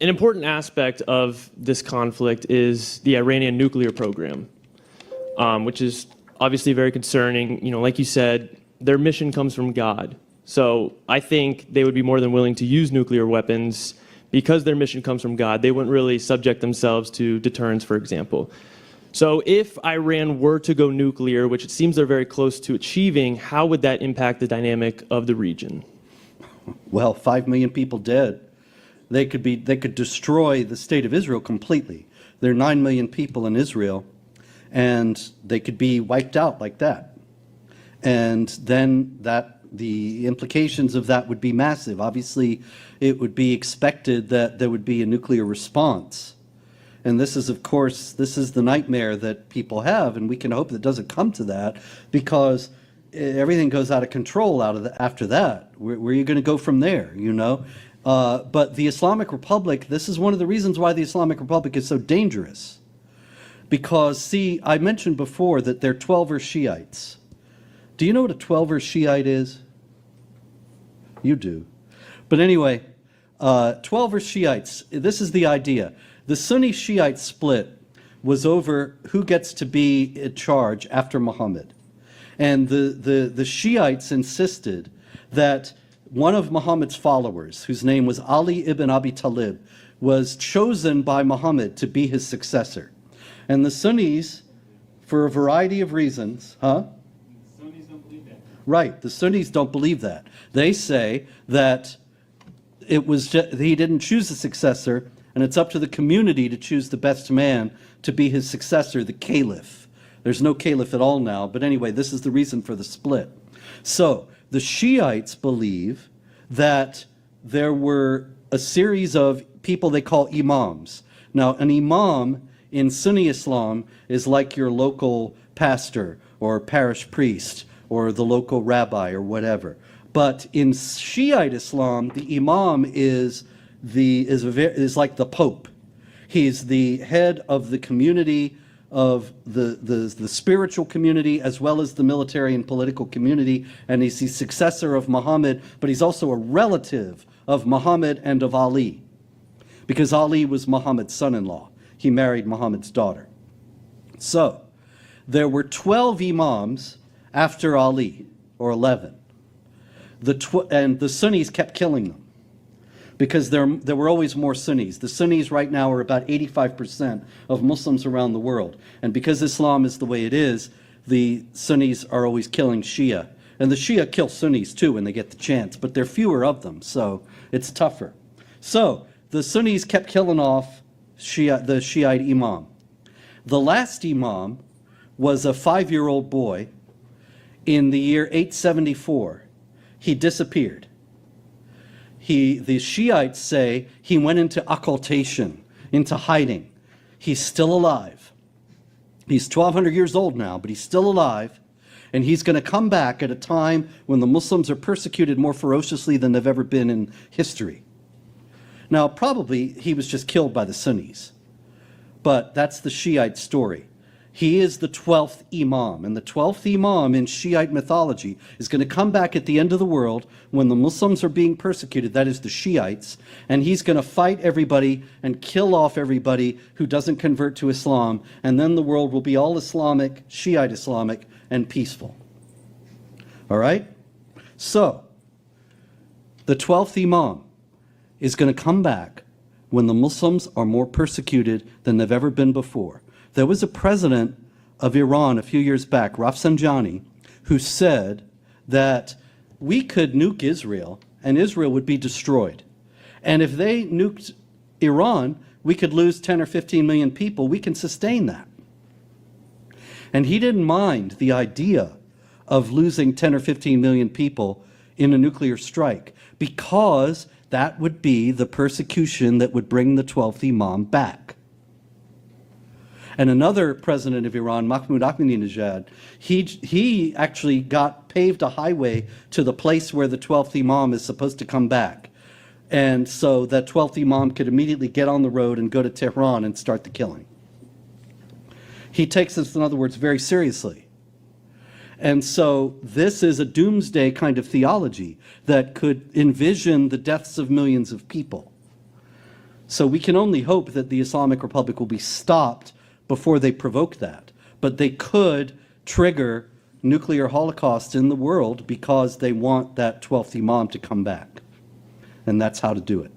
An important aspect of this conflict is the Iranian nuclear program, which is obviously very concerning. You know, like you said, their mission comes from God. So I think they would be more than willing to use nuclear weapons because their mission comes from God. They wouldn't really subject themselves to deterrence, for example. So if Iran were to go nuclear, which it seems they're very close to achieving, how would that impact the dynamic of the region? Well, 5 million people dead. They could destroy the state of Israel completely. There are 9 million people in Israel, and they could be wiped out like that. And then the implications of that would be massive. Obviously, it would be expected that there would be a nuclear response. And this is, of course, this is the nightmare that people have, and we can hope that it doesn't come to that, because everything goes out of control after that. Where are you going to go from there, you know? But the Islamic Republic, this is one of the reasons why the Islamic Republic is so dangerous. Because, see, I mentioned before that they're 12er Shiites. Do you know what a 12er Shiite is? You do. But anyway, 12er Shiites, this is the idea. The Sunni Shiite split was over who gets to be in charge after Muhammad. And the Shiites insisted that one of Muhammad's followers, whose name was Ali ibn Abi Talib, was chosen by Muhammad to be his successor. And the Sunnis, for a variety of reasons, The Sunnis don't believe that. Right, the Sunnis don't believe that. They say that he didn't choose a successor, and it's up to the community to choose the best man to be his successor, the caliph. There's no caliph at all now, but anyway, this is the reason for the split. So, the Shiites believe that there were a series of people they call imams. Now, an imam in Sunni Islam is like your local pastor or parish priest or the local rabbi or whatever. But in Shiite Islam, the imam is like the pope. He's the head of the community, of the spiritual community, as well as the military and political community, and he's the successor of Muhammad, but he's also a relative of Muhammad and of Ali, because Ali was Muhammad's son-in-law. He married Muhammad's daughter. So there were 12 imams after Ali, or 11. And the Sunnis kept killing them, because there were always more Sunnis. The Sunnis right now are about 85% of Muslims around the world. And because Islam is the way it is, the Sunnis are always killing Shia. And the Shia kill Sunnis too when they get the chance, but there are fewer of them, so it's tougher. So the Sunnis kept killing off the Shiite imam. The last imam was a 5-year-old boy. In the year 874, he disappeared. The Shiites say he went into occultation, into hiding. He's still alive. He's 1,200 years old now, but he's still alive. And he's going to come back at a time when the Muslims are persecuted more ferociously than they've ever been in history. Now, probably he was just killed by the Sunnis. But that's the Shiite story. He is the 12th Imam, and the 12th Imam in Shiite mythology is going to come back at the end of the world when the Muslims are being persecuted, that is the Shiites, and he's going to fight everybody and kill off everybody who doesn't convert to Islam, and then the world will be all Islamic, Shiite Islamic, and peaceful. All right? So, the 12th Imam is going to come back when the Muslims are more persecuted than they've ever been before. There was a president of Iran a few years back, Rafsanjani, who said that we could nuke Israel and Israel would be destroyed. And if they nuked Iran, we could lose 10 or 15 million people. We can sustain that. And he didn't mind the idea of losing 10 or 15 million people in a nuclear strike, because that would be the persecution that would bring the 12th Imam back. And another president of Iran, Mahmoud Ahmadinejad, he actually paved a highway to the place where the 12th Imam is supposed to come back. And so that 12th Imam could immediately get on the road and go to Tehran and start the killing. He takes this, in other words, very seriously. And so this is a doomsday kind of theology that could envision the deaths of millions of people. So we can only hope that the Islamic Republic will be stopped before they provoke that. But they could trigger nuclear holocaust in the world because they want that 12th Imam to come back. And that's how to do it.